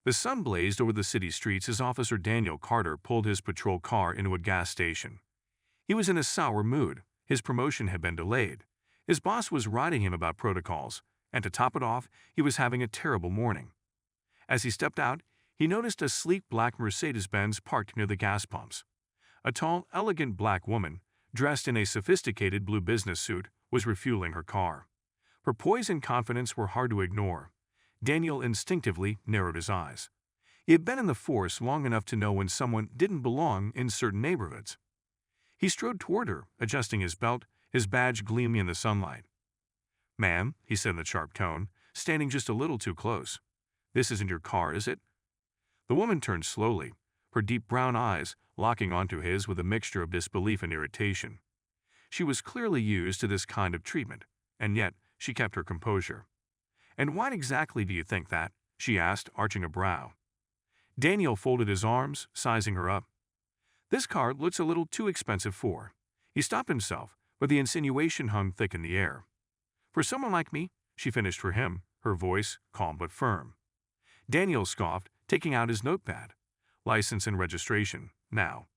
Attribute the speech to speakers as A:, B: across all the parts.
A: The sun blazed over the city streets as Officer Daniel Carter pulled his patrol car into a gas station. He was in a sour mood. His promotion had been delayed. His boss was riding him about protocols, and to top it off, he was having a terrible morning. As he stepped out, he noticed a sleek black Mercedes-Benz parked near the gas pumps. A tall, elegant black woman, dressed in a sophisticated blue business suit, was refueling her car. Her poise and confidence were hard to ignore. Daniel instinctively narrowed his eyes. He had been in the force long enough to know when someone didn't belong in certain neighborhoods. He strode toward her, adjusting his belt, his badge gleaming in the sunlight. "Ma'am," he said in a sharp tone, standing just a little too close. "This isn't your car, is it?" The woman turned slowly, her deep brown eyes locking onto his with a mixture of disbelief and irritation. She was clearly used to this kind of treatment, and yet she kept her composure. "And why exactly do you think that?" she asked, arching a brow. Daniel folded his arms, sizing her up. "This car looks a little too expensive for." He stopped himself, but the insinuation hung thick in the air. "For someone like me," she finished for him, her voice calm but firm. Daniel scoffed, taking out his notepad. "License and registration, now."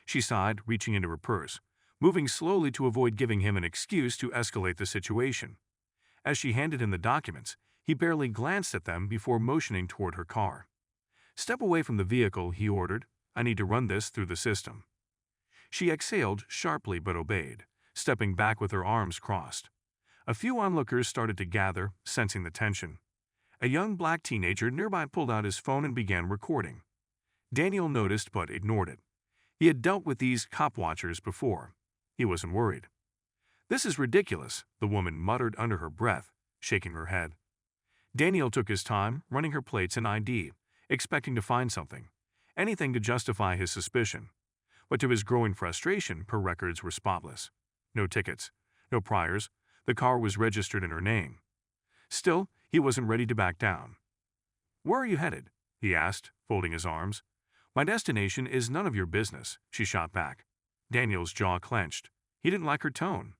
A: She sighed, reaching into her purse, moving slowly to avoid giving him an excuse to escalate the situation. As she handed him the documents, he barely glanced at them before motioning toward her car. "Step away from the vehicle," he ordered. "I need to run this through the system." She exhaled sharply but obeyed, stepping back with her arms crossed. A few onlookers started to gather, sensing the tension. A young black teenager nearby pulled out his phone and began recording. Daniel noticed but ignored it. He had dealt with these cop-watchers before. He wasn't worried. "This is ridiculous," the woman muttered under her breath, shaking her head. Daniel took his time, running her plates and ID, expecting to find something, anything to justify his suspicion. But to his growing frustration, her records were spotless. No tickets, no priors, the car was registered in her name. Still, he wasn't ready to back down. "Where are you headed?" he asked, folding his arms. "My destination is none of your business," she shot back. Daniel's jaw clenched. He didn't like her tone.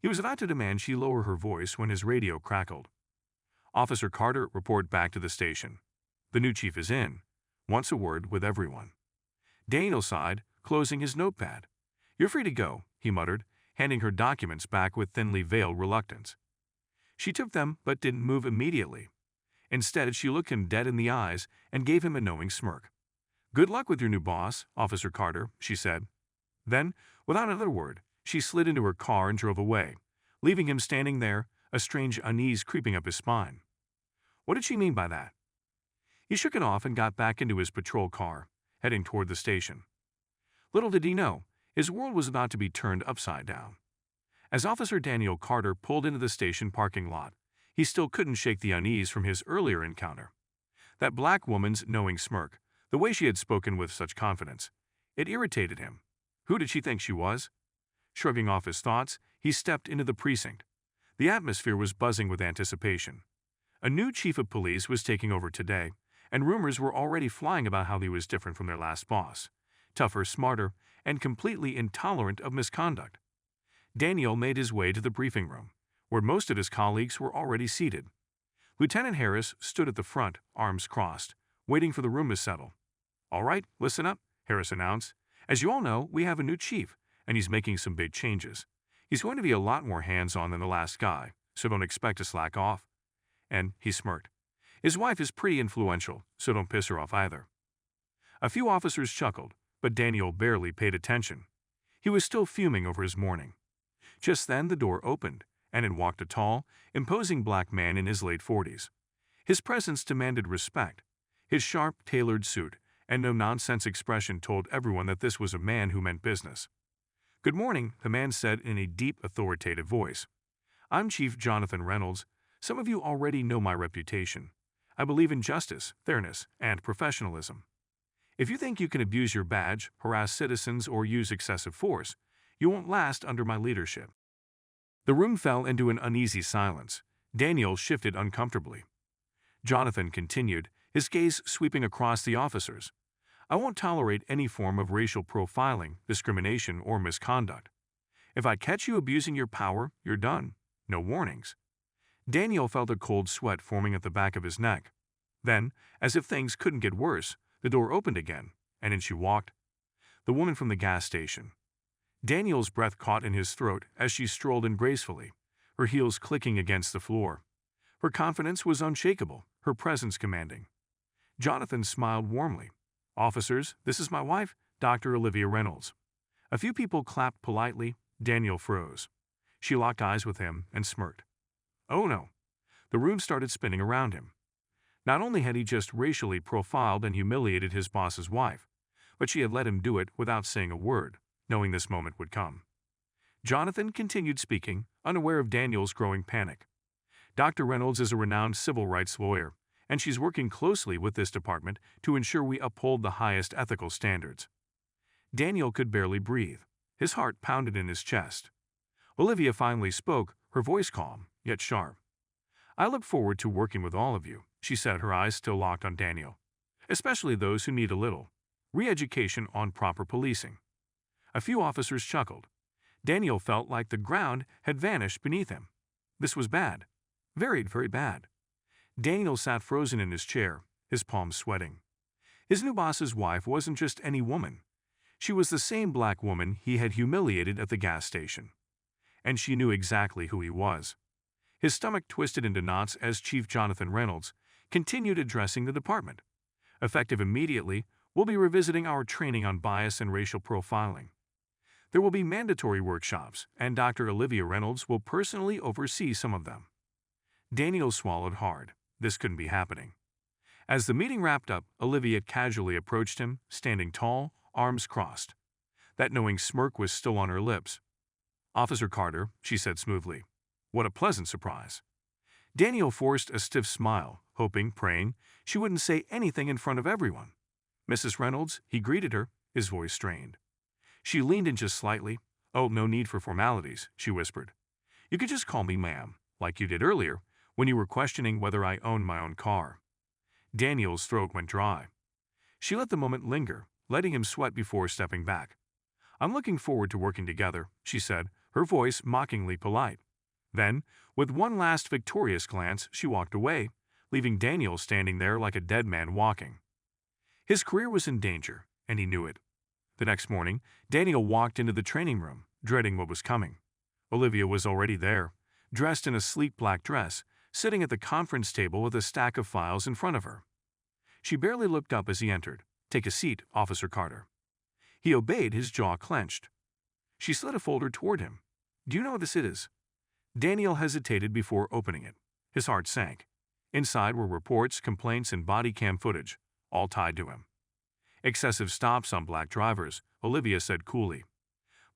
A: He was about to demand she lower her voice when his radio crackled. "Officer Carter, report back to the station. The new chief is in. Wants a word with everyone." Daniel sighed, closing his notepad. "You're free to go," he muttered, handing her documents back with thinly veiled reluctance. She took them but didn't move immediately. Instead, she looked him dead in the eyes and gave him a knowing smirk. "Good luck with your new boss, Officer Carter," she said. Then, without another word, she slid into her car and drove away, leaving him standing there, a strange unease creeping up his spine. What did she mean by that? He shook it off and got back into his patrol car, heading toward the station. Little did he know, his world was about to be turned upside down. As Officer Daniel Carter pulled into the station parking lot, he still couldn't shake the unease from his earlier encounter. That black woman's knowing smirk, the way she had spoken with such confidence, it irritated him. Who did she think she was? Shrugging off his thoughts, he stepped into the precinct. The atmosphere was buzzing with anticipation. A new chief of police was taking over today, and rumors were already flying about how he was different from their last boss. Tougher, smarter, and completely intolerant of misconduct. Daniel made his way to the briefing room, where most of his colleagues were already seated. Lieutenant Harris stood at the front, arms crossed, waiting for the room to settle. "All right, listen up," Harris announced. "As you all know, we have a new chief, and he's making some big changes. He's going to be a lot more hands-on than the last guy, so don't expect to slack off." And he smirked. "His wife is pretty influential, so don't piss her off either." A few officers chuckled, but Daniel barely paid attention. He was still fuming over his morning. Just then the door opened, and in walked a tall, imposing black man in his late 40s. His presence demanded respect. His sharp, tailored suit and no-nonsense expression told everyone that this was a man who meant business. "Good morning," the man said in a deep, authoritative voice. "I'm Chief Jonathan Reynolds. Some of you already know my reputation. I believe in justice, fairness, and professionalism. If you think you can abuse your badge, harass citizens, or use excessive force, you won't last under my leadership." The room fell into an uneasy silence. Daniel shifted uncomfortably. Jonathan continued, his gaze sweeping across the officers. "I won't tolerate any form of racial profiling, discrimination, or misconduct. If I catch you abusing your power, you're done. No warnings." Daniel felt a cold sweat forming at the back of his neck. Then, as if things couldn't get worse, the door opened again, and in she walked. The woman from the gas station. Daniel's breath caught in his throat as she strolled in gracefully, her heels clicking against the floor. Her confidence was unshakable, her presence commanding. Jonathan smiled warmly. "Officers, this is my wife, Dr. Olivia Reynolds." A few people clapped politely. Daniel froze. She locked eyes with him and smirked. Oh no. The room started spinning around him. Not only had he just racially profiled and humiliated his boss's wife, but she had let him do it without saying a word, knowing this moment would come. Jonathan continued speaking, unaware of Daniel's growing panic. Dr. Reynolds is a renowned civil rights lawyer, and she's working closely with this department to ensure we uphold the highest ethical standards. Daniel could barely breathe. His heart pounded in his chest. Olivia finally spoke, her voice calm, yet sharp. "I look forward to working with all of you," she said, her eyes still locked on Daniel. "Especially those who need a little re-education on proper policing." A few officers chuckled. Daniel felt like the ground had vanished beneath him. This was bad. Very, very bad. Daniel sat frozen in his chair, his palms sweating. His new boss's wife wasn't just any woman. She was the same black woman he had humiliated at the gas station. And she knew exactly who he was. His stomach twisted into knots as Chief Jonathan Reynolds continued addressing the department. "Effective immediately, we'll be revisiting our training on bias and racial profiling. There will be mandatory workshops, and Dr. Olivia Reynolds will personally oversee some of them." Daniel swallowed hard. This couldn't be happening. As the meeting wrapped up, Olivia casually approached him, standing tall, arms crossed. That knowing smirk was still on her lips. "Officer Carter," she said smoothly. "What a pleasant surprise." Daniel forced a stiff smile, hoping, praying, she wouldn't say anything in front of everyone. "Mrs. Reynolds," he greeted her, his voice strained. She leaned in just slightly. "Oh, no need for formalities," she whispered. "You could just call me ma'am, like you did earlier, when you were questioning whether I owned my own car." Daniel's throat went dry. She let the moment linger, letting him sweat before stepping back. "I'm looking forward to working together," she said, her voice mockingly polite. Then, with one last victorious glance, she walked away, leaving Daniel standing there like a dead man walking. His career was in danger, and he knew it. The next morning, Daniel walked into the training room, dreading what was coming. Olivia was already there, dressed in a sleek black dress, sitting at the conference table with a stack of files in front of her. She barely looked up as he entered. "Take a seat, Officer Carter." He obeyed, his jaw clenched. She slid a folder toward him. "Do you know what this is?" Daniel hesitated before opening it. His heart sank. Inside were reports, complaints, and body cam footage, all tied to him. "Excessive stops on black drivers," Olivia said coolly.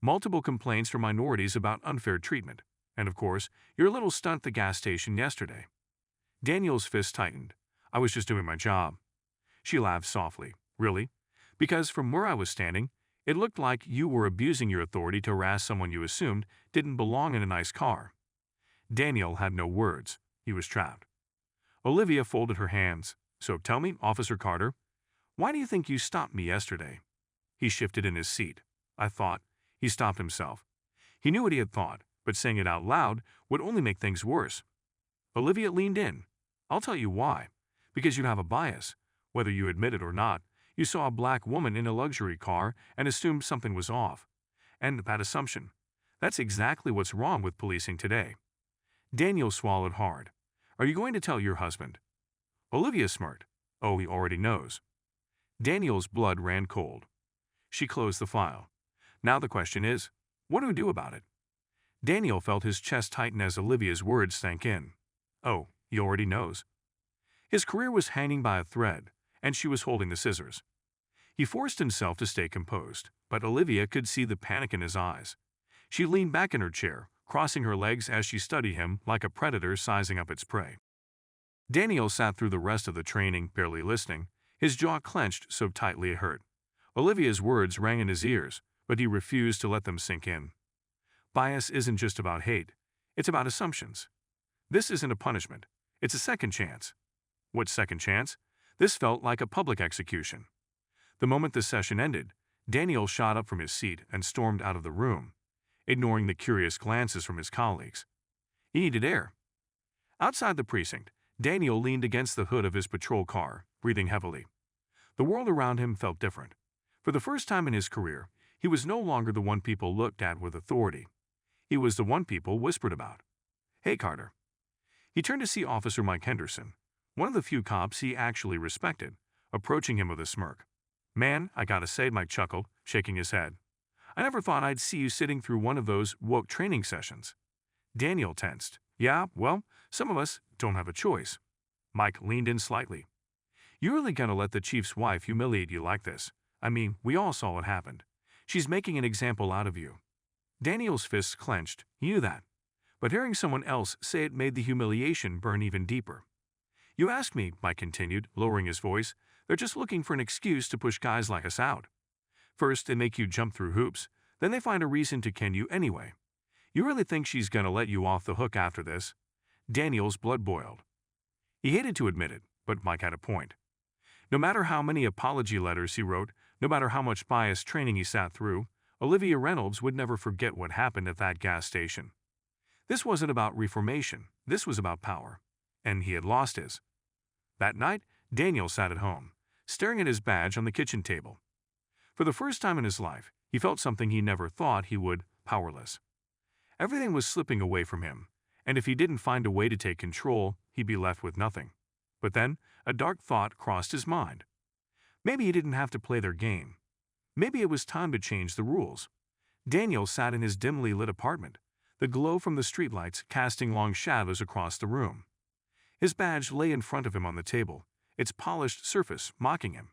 A: "Multiple complaints from minorities about unfair treatment. And of course, your little stunt at the gas station yesterday." Daniel's fist tightened. "I was just doing my job." She laughed softly. "Really? Because from where I was standing, it looked like you were abusing your authority to harass someone you assumed didn't belong in a nice car." Daniel had no words. He was trapped. Olivia folded her hands. "So tell me, Officer Carter, why do you think you stopped me yesterday?" He shifted in his seat. "I thought—" He stopped himself. He knew what he had thought, but saying it out loud would only make things worse. Olivia leaned in. "I'll tell you why. Because you have a bias. Whether you admit it or not, you saw a black woman in a luxury car and assumed something was off. And that assumption, that's exactly what's wrong with policing today." Daniel swallowed hard. "Are you going to tell your husband?" Olivia smirked. "Oh, he already knows." Daniel's blood ran cold. She closed the file. "Now the question is, what do we do about it?" Daniel felt his chest tighten as Olivia's words sank in. "Oh, he already knows." His career was hanging by a thread, and she was holding the scissors. He forced himself to stay composed, but Olivia could see the panic in his eyes. She leaned back in her chair, crossing her legs as she studied him like a predator sizing up its prey. Daniel sat through the rest of the training, barely listening, his jaw clenched so tightly it hurt. Olivia's words rang in his ears, but he refused to let them sink in. Bias isn't just about hate. It's about assumptions. This isn't a punishment. It's a second chance. What second chance? This felt like a public execution. The moment the session ended, Daniel shot up from his seat and stormed out of the room, ignoring the curious glances from his colleagues. He needed air. Outside the precinct, Daniel leaned against the hood of his patrol car, breathing heavily. The world around him felt different. For the first time in his career, he was no longer the one people looked at with authority. He was the one people whispered about. "Hey, Carter." He turned to see Officer Mike Henderson, one of the few cops he actually respected, approaching him with a smirk. "Man, I gotta say," Mike chuckled, shaking his head. "I never thought I'd see you sitting through one of those woke training sessions." Daniel tensed. "Yeah, well, some of us don't have a choice." Mike leaned in slightly. "You really gonna let the chief's wife humiliate you like this? I mean, we all saw what happened. She's making an example out of you." Daniel's fists clenched. He knew that. But hearing someone else say it made the humiliation burn even deeper. "You ask me," Mike continued, lowering his voice, "they're just looking for an excuse to push guys like us out. First, they make you jump through hoops. Then they find a reason to can you anyway. You really think she's gonna let you off the hook after this?" Daniel's blood boiled. He hated to admit it, but Mike had a point. No matter how many apology letters he wrote, no matter how much bias training he sat through, Olivia Reynolds would never forget what happened at that gas station. This wasn't about reformation, this was about power. And he had lost his. That night, Daniel sat at home, staring at his badge on the kitchen table. For the first time in his life, he felt something he never thought he would: powerless. Everything was slipping away from him, and if he didn't find a way to take control, he'd be left with nothing. But then, a dark thought crossed his mind. Maybe he didn't have to play their game. Maybe it was time to change the rules. Daniel sat in his dimly lit apartment, the glow from the streetlights casting long shadows across the room. His badge lay in front of him on the table, its polished surface mocking him.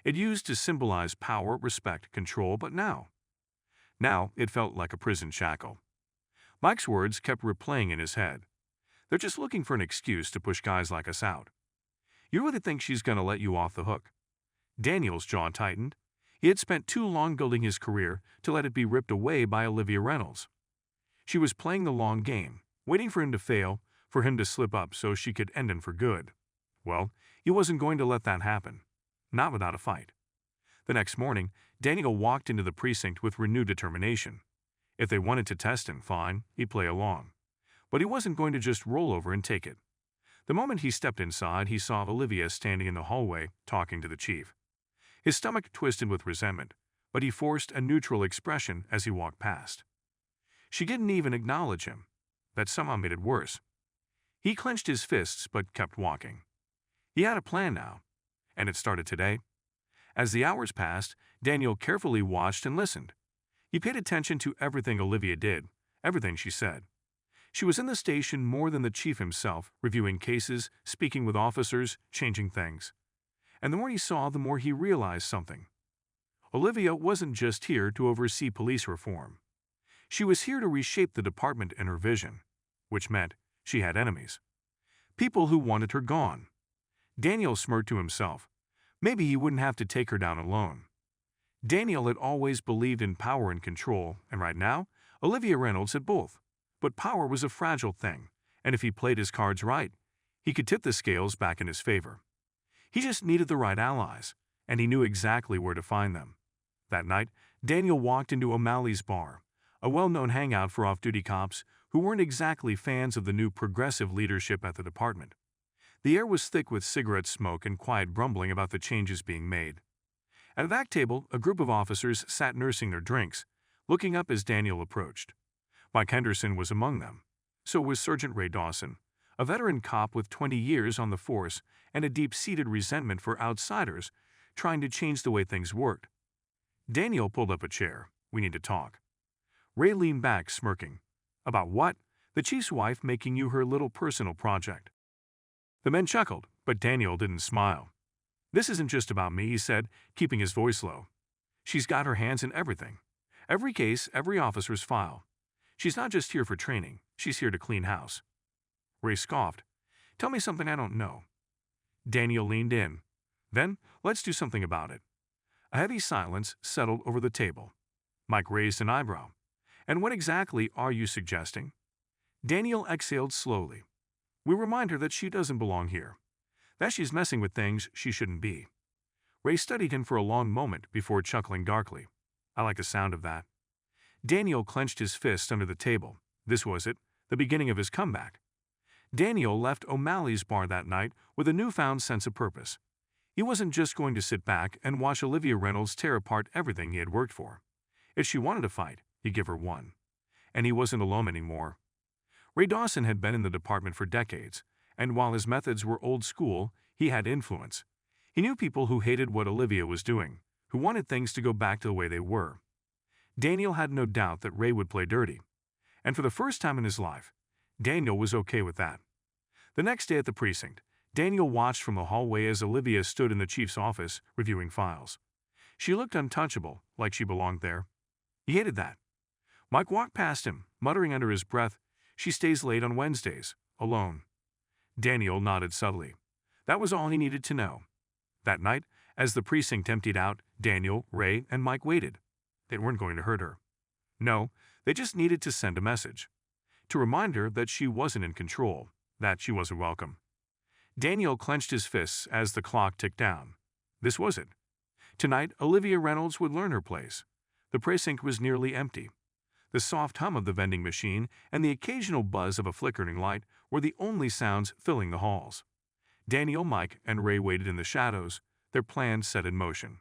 A: It used to symbolize power, respect, control, but now it felt like a prison shackle. Mike's words kept replaying in his head. "They're just looking for an excuse to push guys like us out. You really think she's gonna let you off the hook?" Daniel's jaw tightened. He had spent too long building his career to let it be ripped away by Olivia Reynolds. She was playing the long game, waiting for him to fail, for him to slip up so she could end him for good. Well, he wasn't going to let that happen. Not without a fight. The next morning, Daniel walked into the precinct with renewed determination. If they wanted to test him, fine, he'd play along. But he wasn't going to just roll over and take it. The moment he stepped inside, he saw Olivia standing in the hallway, talking to the chief. His stomach twisted with resentment, but he forced a neutral expression as he walked past. She didn't even acknowledge him. That somehow made it worse. He clenched his fists but kept walking. He had a plan now, and it started today. As the hours passed, Daniel carefully watched and listened. He paid attention to everything Olivia did, everything she said. She was in the station more than the chief himself, reviewing cases, speaking with officers, changing things. And the more he saw, the more he realized something. Olivia wasn't just here to oversee police reform. She was here to reshape the department in her vision, which meant she had enemies. People who wanted her gone. Daniel smirked to himself. Maybe he wouldn't have to take her down alone. Daniel had always believed in power and control, and right now, Olivia Reynolds had both. But power was a fragile thing, and if he played his cards right, he could tip the scales back in his favor. He just needed the right allies, and he knew exactly where to find them. That night, Daniel walked into O'Malley's bar, a well-known hangout for off-duty cops who weren't exactly fans of the new progressive leadership at the department. The air was thick with cigarette smoke and quiet grumbling about the changes being made. At a back table, a group of officers sat nursing their drinks, looking up as Daniel approached. Mike Henderson was among them. So was Sergeant Ray Dawson, a veteran cop with 20 years on the force and a deep-seated resentment for outsiders trying to change the way things worked. Daniel pulled up a chair. "We need to talk." Ray leaned back, smirking. "About what?" "The chief's wife making you her little personal project." The men chuckled, but Daniel didn't smile. "This isn't just about me," he said, keeping his voice low. "She's got her hands in everything. Every case, every officer's file. She's not just here for training, she's here to clean house." Ray scoffed. "Tell me something I don't know." Daniel leaned in. "Then, let's do something about it." A heavy silence settled over the table. Mike raised an eyebrow. "And what exactly are you suggesting?" Daniel exhaled slowly. "We remind her that she doesn't belong here, that she's messing with things she shouldn't be." Ray studied him for a long moment before chuckling darkly. "I like the sound of that." Daniel clenched his fist under the table. This was it, the beginning of his comeback. Daniel left O'Malley's bar that night with a newfound sense of purpose. He wasn't just going to sit back and watch Olivia Reynolds tear apart everything he had worked for. If she wanted to fight, he'd give her one. And he wasn't alone anymore. Ray Dawson had been in the department for decades, and while his methods were old school, he had influence. He knew people who hated what Olivia was doing, who wanted things to go back to the way they were. Daniel had no doubt that Ray would play dirty. And for the first time in his life, Daniel was okay with that. The next day at the precinct, Daniel watched from the hallway as Olivia stood in the chief's office, reviewing files. She looked untouchable, like she belonged there. He hated that. Mike walked past him, muttering under his breath, "She stays late on Wednesdays, alone." Daniel nodded subtly. That was all he needed to know. That night, as the precinct emptied out, Daniel, Ray, and Mike waited. They weren't going to hurt her. No, they just needed to send a message. To remind her that she wasn't in control, that she wasn't welcome. Daniel clenched his fists as the clock ticked down. This was it. Tonight, Olivia Reynolds would learn her place. The precinct was nearly empty. The soft hum of the vending machine and the occasional buzz of a flickering light were the only sounds filling the halls. Daniel, Mike, and Ray waited in the shadows, their plans set in motion.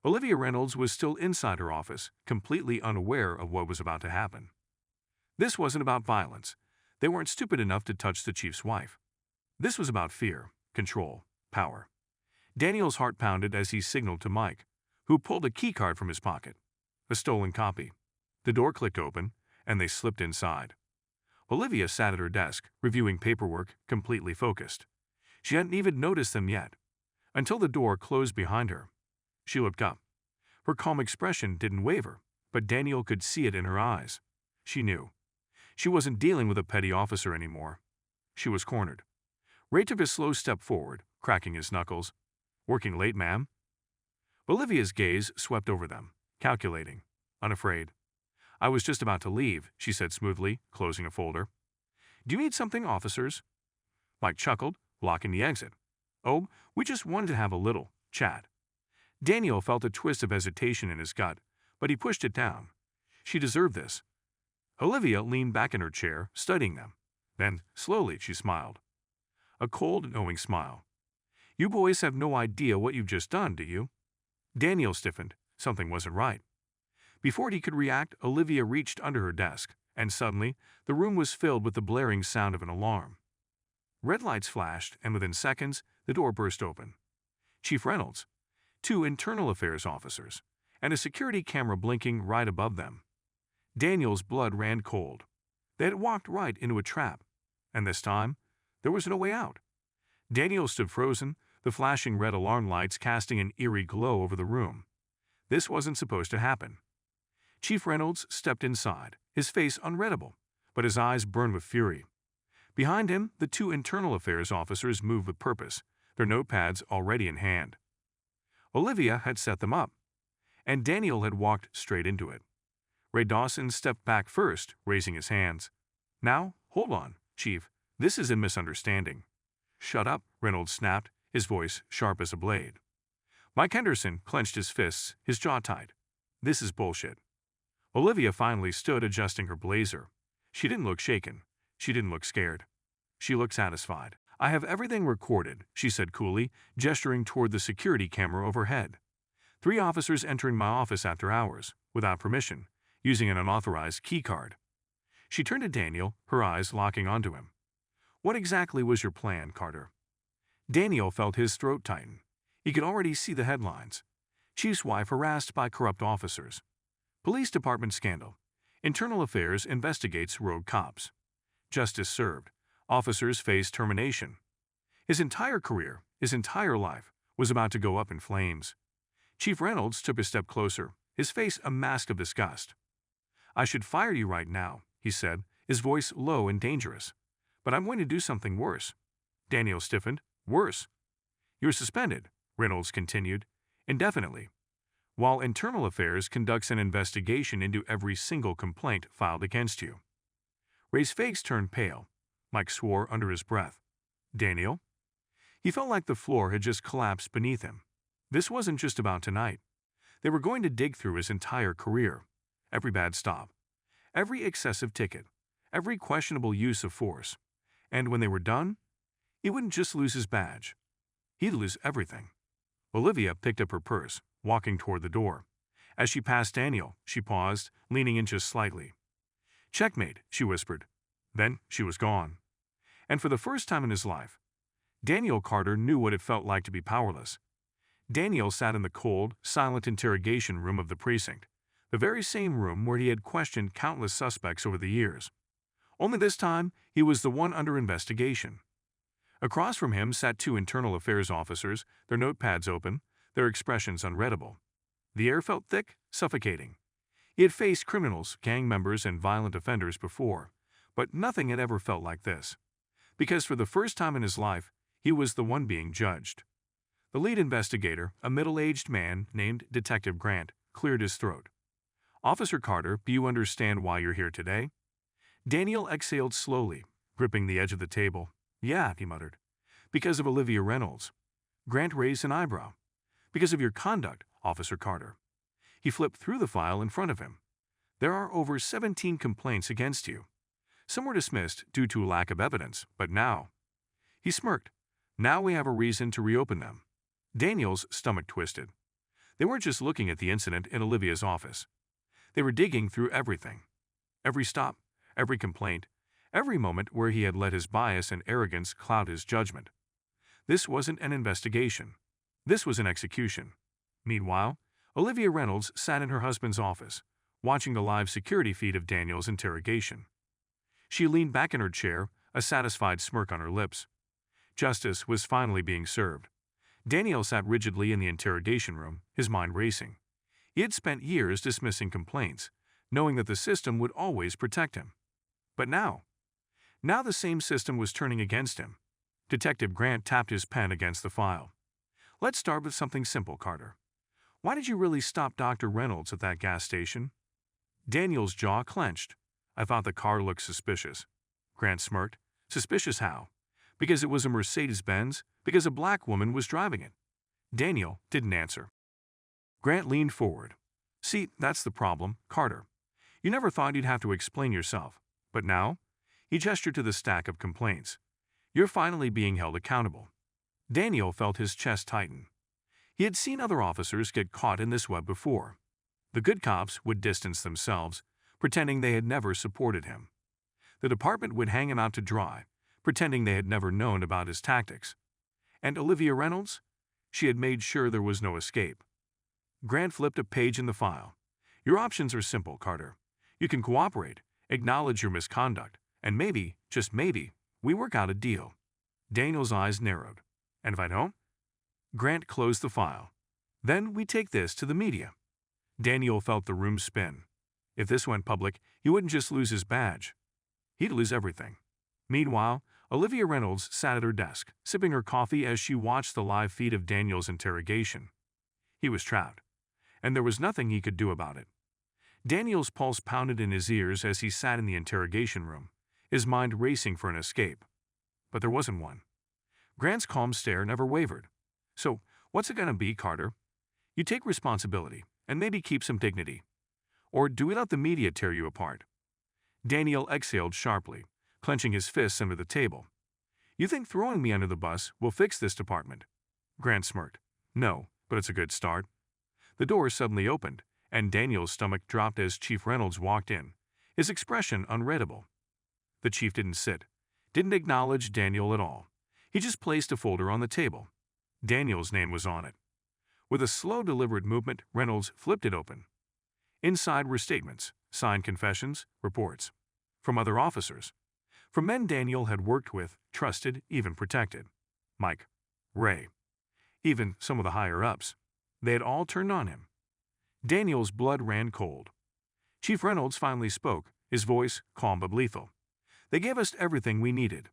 A: Olivia Reynolds was still inside her office, completely unaware of what was about to happen. This wasn't about violence. They weren't stupid enough to touch the chief's wife. This was about fear, control, power. Daniel's heart pounded as he signaled to Mike, who pulled a keycard from his pocket. A stolen copy. The door clicked open, and they slipped inside. Olivia sat at her desk, reviewing paperwork, completely focused. She hadn't even noticed them yet, until the door closed behind her. She looked up. Her calm expression didn't waver, but Daniel could see it in her eyes. She knew. She wasn't dealing with a petty officer anymore. She was cornered. Ray took a slow step forward, cracking his knuckles. "Working late, ma'am?" Olivia's gaze swept over them, calculating, unafraid. "I was just about to leave," she said smoothly, closing a folder. "Do you need something, officers?" Mike chuckled, blocking the exit. "Oh, we just wanted to have a little chat." Daniel felt a twist of hesitation in his gut, but he pushed it down. She deserved this. Olivia leaned back in her chair, studying them. Then, slowly, she smiled. A cold, knowing smile. "You boys have no idea what you've just done, do you?" Daniel stiffened. Something wasn't right. Before he could react, Olivia reached under her desk, and suddenly, the room was filled with the blaring sound of an alarm. Red lights flashed, and within seconds, the door burst open. Chief Reynolds, 2 internal affairs officers, and a security camera blinking right above them. Daniel's blood ran cold. They had walked right into a trap, and this time, there was no way out. Daniel stood frozen, the flashing red alarm lights casting an eerie glow over the room. This wasn't supposed to happen. Chief Reynolds stepped inside, his face unreadable, but his eyes burned with fury. Behind him, the 2 internal affairs officers moved with purpose, their notepads already in hand. Olivia had set them up, and Daniel had walked straight into it. Ray Dawson stepped back first, raising his hands. "Now, hold on, Chief. This is a misunderstanding." "Shut up," Reynolds snapped, his voice sharp as a blade. Mike Henderson clenched his fists, his jaw tight. "This is bullshit." Olivia finally stood, adjusting her blazer. She didn't look shaken. She didn't look scared. She looked satisfied. "I have everything recorded," she said coolly, gesturing toward the security camera overhead. 3 officers entering my office after hours, without permission, using an unauthorized key card. She turned to Daniel, her eyes locking onto him. "What exactly was your plan, Carter?" Daniel felt his throat tighten. He could already see the headlines. Chief's wife harassed by corrupt officers. Police department scandal. Internal Affairs investigates rogue cops. Justice served. Officers face termination. His entire career, his entire life, was about to go up in flames. Chief Reynolds took a step closer, his face a mask of disgust. "I should fire you right now," he said, his voice low and dangerous. "But I'm going to do something worse." Daniel stiffened. "Worse?" "You're suspended," Reynolds continued, "indefinitely, while Internal Affairs conducts an investigation into every single complaint filed against you." Ray's face turned pale. Mike swore under his breath. "Daniel?" He felt like the floor had just collapsed beneath him. This wasn't just about tonight. They were going to dig through his entire career. Every bad stop. Every excessive ticket. Every questionable use of force. And when they were done, he wouldn't just lose his badge. He'd lose everything. Olivia picked up her purse, walking toward the door. As she passed Daniel, she paused, leaning in just slightly. "Checkmate," she whispered. Then she was gone. And for the first time in his life, Daniel Carter knew what it felt like to be powerless. Daniel sat in the cold, silent interrogation room of the precinct, the very same room where he had questioned countless suspects over the years. Only this time, he was the one under investigation. Across from him sat two internal affairs officers, their notepads open, their expressions unreadable. The air felt thick, suffocating. He had faced criminals, gang members, and violent offenders before, but nothing had ever felt like this. Because for the first time in his life, he was the one being judged. The lead investigator, a middle-aged man named Detective Grant, cleared his throat. "Officer Carter, do you understand why you're here today?" Daniel exhaled slowly, gripping the edge of the table. "Yeah," he muttered. "Because of Olivia Reynolds." Grant raised an eyebrow. "Because of your conduct, Officer Carter." He flipped through the file in front of him. "There are over 17 complaints against you. Some were dismissed due to lack of evidence, but now—" He smirked. "Now we have a reason to reopen them." Daniel's stomach twisted. They weren't just looking at the incident in Olivia's office. They were digging through everything. Every stop, every complaint, every moment where he had let his bias and arrogance cloud his judgment. This wasn't an investigation. This was an execution. Meanwhile, Olivia Reynolds sat in her husband's office, watching the live security feed of Daniel's interrogation. She leaned back in her chair, a satisfied smirk on her lips. Justice was finally being served. Daniel sat rigidly in the interrogation room, his mind racing. He had spent years dismissing complaints, knowing that the system would always protect him. But now the same system was turning against him. Detective Grant tapped his pen against the file. "Let's start with something simple, Carter. Why did you really stop Dr. Reynolds at that gas station?" Daniel's jaw clenched. "I thought the car looked suspicious." Grant smirked. "Suspicious how? Because it was a Mercedes-Benz? Because a black woman was driving it?" Daniel didn't answer. Grant leaned forward. "See, that's the problem, Carter. You never thought you'd have to explain yourself. But now?" He gestured to the stack of complaints. "You're finally being held accountable." Daniel felt his chest tighten. He had seen other officers get caught in this web before. The good cops would distance themselves, pretending they had never supported him. The department would hang him out to dry, pretending they had never known about his tactics. And Olivia Reynolds? She had made sure there was no escape. Grant flipped a page in the file. "Your options are simple, Carter. You can cooperate, acknowledge your misconduct, and maybe, just maybe, we work out a deal." Daniel's eyes narrowed. "And if I don't?" Grant closed the file. "Then we take this to the media." Daniel felt the room spin. If this went public, he wouldn't just lose his badge. He'd lose everything. Meanwhile, Olivia Reynolds sat at her desk, sipping her coffee as she watched the live feed of Daniel's interrogation. He was trapped, and there was nothing he could do about it. Daniel's pulse pounded in his ears as he sat in the interrogation room, his mind racing for an escape. But there wasn't one. Grant's calm stare never wavered. "So, what's it gonna be, Carter? You take responsibility, and maybe keep some dignity. Or do we let the media tear you apart?" Daniel exhaled sharply, clenching his fists under the table. "You think throwing me under the bus will fix this department?" Grant smirked. "No, but it's a good start." The door suddenly opened, and Daniel's stomach dropped as Chief Reynolds walked in, his expression unreadable. The chief didn't sit, didn't acknowledge Daniel at all. He just placed a folder on the table. Daniel's name was on it. With a slow, deliberate movement, Reynolds flipped it open. Inside were statements, signed confessions, reports. From other officers. From men Daniel had worked with, trusted, even protected. Mike, Ray, even some of the higher-ups. They had all turned on him. Daniel's blood ran cold. Chief Reynolds finally spoke, his voice calm but lethal. "They gave us everything we needed.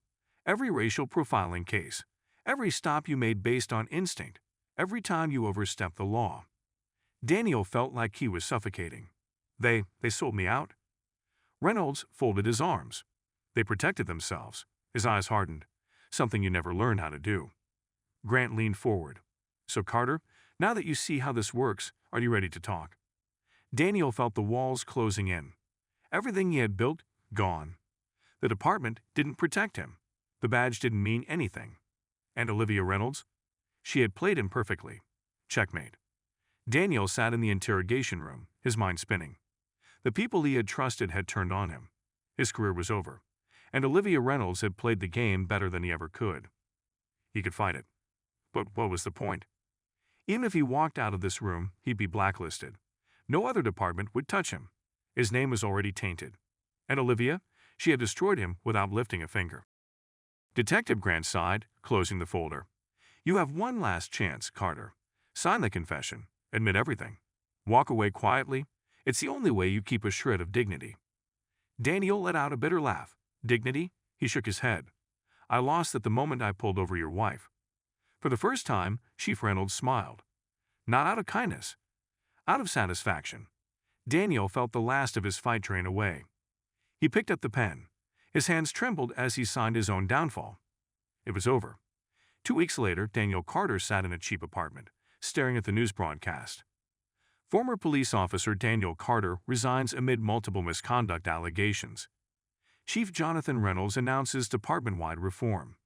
A: Every racial profiling case. Every stop you made based on instinct. Every time you overstepped the law." Daniel felt like he was suffocating. They sold me out?" Reynolds folded his arms. "They protected themselves." His eyes hardened. "Something you never learned how to do." Grant leaned forward. "So, Carter, now that you see how this works, are you ready to talk?" Daniel felt the walls closing in. Everything he had built, gone. The department didn't protect him. The badge didn't mean anything. And Olivia Reynolds? She had played him perfectly. Checkmate. Daniel sat in the interrogation room, his mind spinning. The people he had trusted had turned on him. His career was over. And Olivia Reynolds had played the game better than he ever could. He could fight it. But what was the point? Even if he walked out of this room, he'd be blacklisted. No other department would touch him. His name was already tainted. And Olivia? She had destroyed him without lifting a finger. Detective Grant sighed, closing the folder. You have one last chance, Carter. Sign the confession. Admit everything. Walk away quietly. It's the only way you keep a shred of dignity. Daniel let out a bitter laugh. Dignity? He shook his head. I lost at the moment I pulled over your wife. For the first time, Chief Reynolds smiled. Not out of kindness. Out of satisfaction. Daniel felt the last of his fight drain away. He picked up the pen. His hands trembled as he signed his own downfall. It was over. 2 weeks later, Daniel Carter sat in a cheap apartment, staring at the news broadcast. Former police officer Daniel Carter resigns amid multiple misconduct allegations. Chief Jonathan Reynolds announces department-wide reform.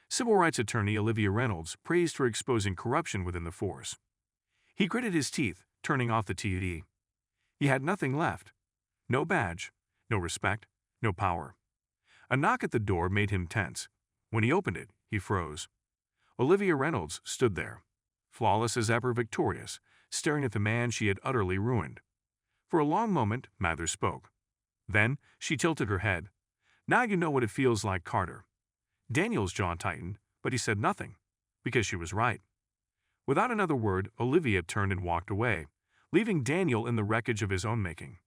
A: Civil rights attorney Olivia Reynolds praised for exposing corruption within the force. He gritted his teeth, turning off the TV. He had nothing left. No badge, no respect, no power. A knock at the door made him tense. When he opened it, he froze. Olivia Reynolds stood there, flawless as ever, victorious, staring at the man she had utterly ruined. For a long moment, Mather spoke. Then, she tilted her head. Now you know what it feels like, Carter. Daniel's jaw tightened, but he said nothing, because she was right. Without another word, Olivia turned and walked away, leaving Daniel in the wreckage of his own making.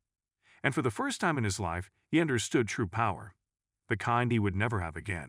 A: And for the first time in his life, he understood true power, the kind he would never have again.